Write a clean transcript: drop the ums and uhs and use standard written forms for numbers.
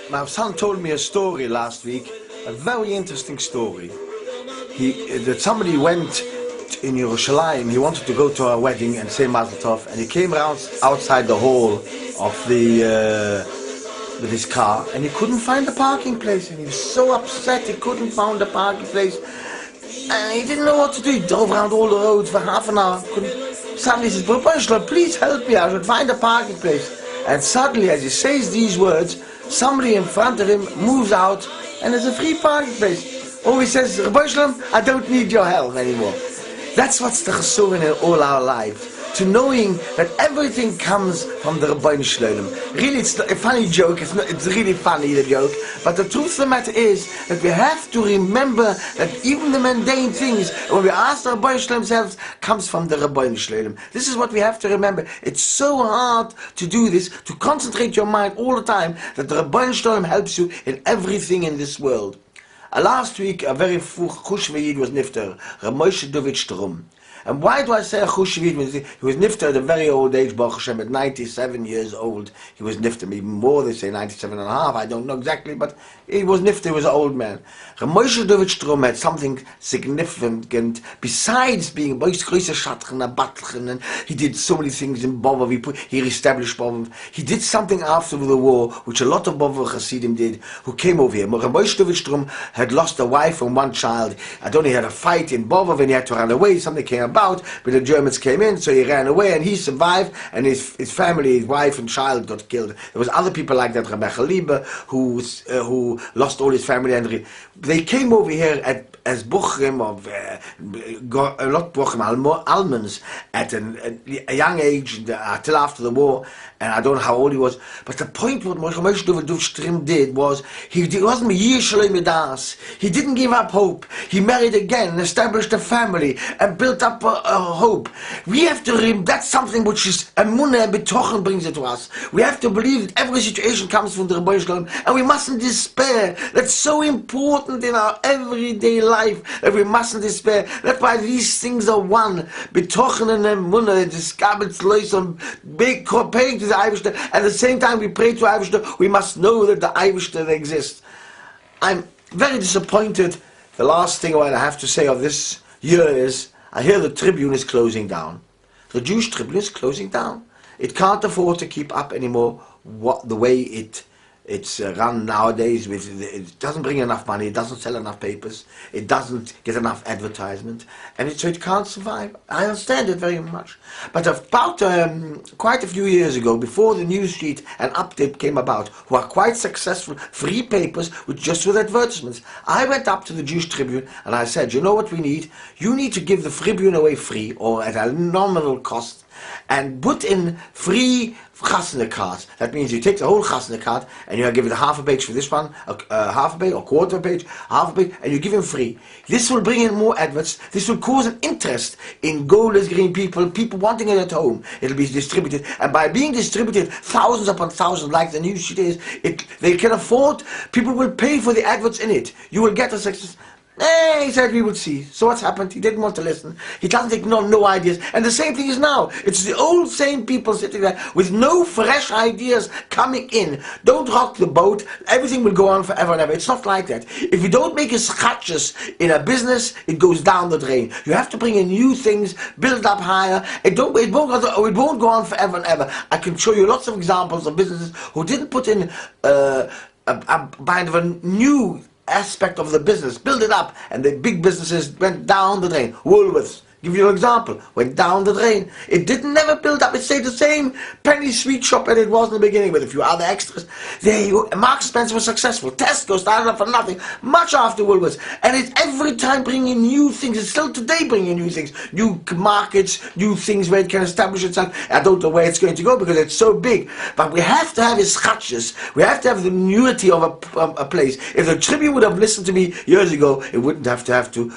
My son told me a story last week, a very interesting story. That somebody went in Yerushalayim, he wanted to go to a wedding and say Mazel Tov, and he came around outside the hall of the with his car, and he couldn't find the parking place, and he was so upset he couldn't find the parking place, and he didn't know what to do. He drove around all the roads for half an hour. Suddenly he says, Rabbi Shalom, please help me, I should find a parking place. And suddenly, as he says these words, somebody in front of him moves out, and there's a free parking place. Or he says, Rabbi Shalom, I don't need your help anymore. That's what's the chesur in all our lives. To knowing that everything comes from the Rabbi Shalom. Really, it's a funny joke. It's really funny, the joke. But the truth of the matter is that we have to remember that even the mundane things, when we ask the Rabbi Shalom themselves, comes from the Rabbi Shalom. This is what we have to remember. It's so hard to do this, to concentrate your mind all the time, that the Rabbi Shalom helps you in everything in this world. Last week, a very chushva Yid was nifter, Rav Moshe David Strum. And why do I say a chushva Yid? He was nifter at a very old age, Baruch Hashem, at 97 years old. He was nifter, even more, they say 97 and a half, I don't know exactly, but he was nifter, he was an old man. Rav Moshe David Strum had something significant, besides being a großer Shatchen, a Batchen, and he did so many things in Bovov, he reestablished Bovov. He did something after the war, which a lot of Bovov Hasidim did, who came over here. Rav Moshe David Strum had lost a wife and one child. I don't know, he had a fight in Bovov and he had to run away. Something came about, but the Germans came in, so he ran away and he survived, and his family, his wife and child got killed. There was other people like that, Rabbi Gaby, who lost all his family, and they came over here as Buchrim of not Buchrim, Almans at a young age till after the war, and I don't know how old he was. But the point what Moshe David Strum did was he wasn't he didn't give up hope. He married again, established a family, and built up a hope. We have to remember that's something which is Emunah and Betochen brings it to us. We have to believe that every situation comes from the Rebbe Shalom, and we mustn't despair. That's so important in our everyday life that we mustn't despair. That's why these things are one. Betochen and Emunah, this Gabbets Loisam, big praying to the Eibishter. At the same time we pray to Eibishter, we must know that the Eibishter exists. I'm very disappointed. The last thing I have to say of this year is, I hear the Tribune is closing down. The Jewish Tribune is closing down. It can't afford to keep up anymore the way it's run nowadays. It doesn't bring enough money, it doesn't sell enough papers, it doesn't get enough advertisement, and so it can't survive. I understand it very much. But about quite a few years ago, before the news sheet and update came about, who are quite successful, free papers just with advertisements, I went up to the Jewish Tribune and I said, you know what we need? You need to give the Tribune away free, or at a nominal cost, and put in free chasna cards. That means you take the whole chasna card and you give it a half a page for this one, a half a page or quarter of a page, half a page, and you give him free. This will bring in more adverts. This will cause an interest in goalless green people wanting it at home. It'll be distributed, and by being distributed thousands upon thousands, like the news sheet is, they can afford. People will pay for the adverts in it. You will get a success. He said we would see. So what's happened? He didn't want to listen. He doesn't take no ideas. And the same thing is now. It's the old same people sitting there with no fresh ideas coming in. Don't rock the boat. Everything will go on forever and ever. It's not like that. If you don't make a scratches in a business, it goes down the drain. You have to bring in new things, build up higher. It won't go on forever and ever. I can show you lots of examples of businesses who didn't put in a kind of a new aspect of the business, build it up, and the big businesses went down the drain. Woolworths, give you an example, went down the drain. It didn't never build up. It stayed the same penny sweet shop that it was in the beginning with a few other extras. There you go. Marks and Spencer was successful. Tesco started off for nothing, much after Woolworths, and it's every time bringing new things. It's still today bringing new things, new markets, new things where it can establish itself. I don't know where it's going to go because it's so big, but we have to have its scratches. We have to have the newity of a place. If the Tribune would have listened to me years ago, it wouldn't have to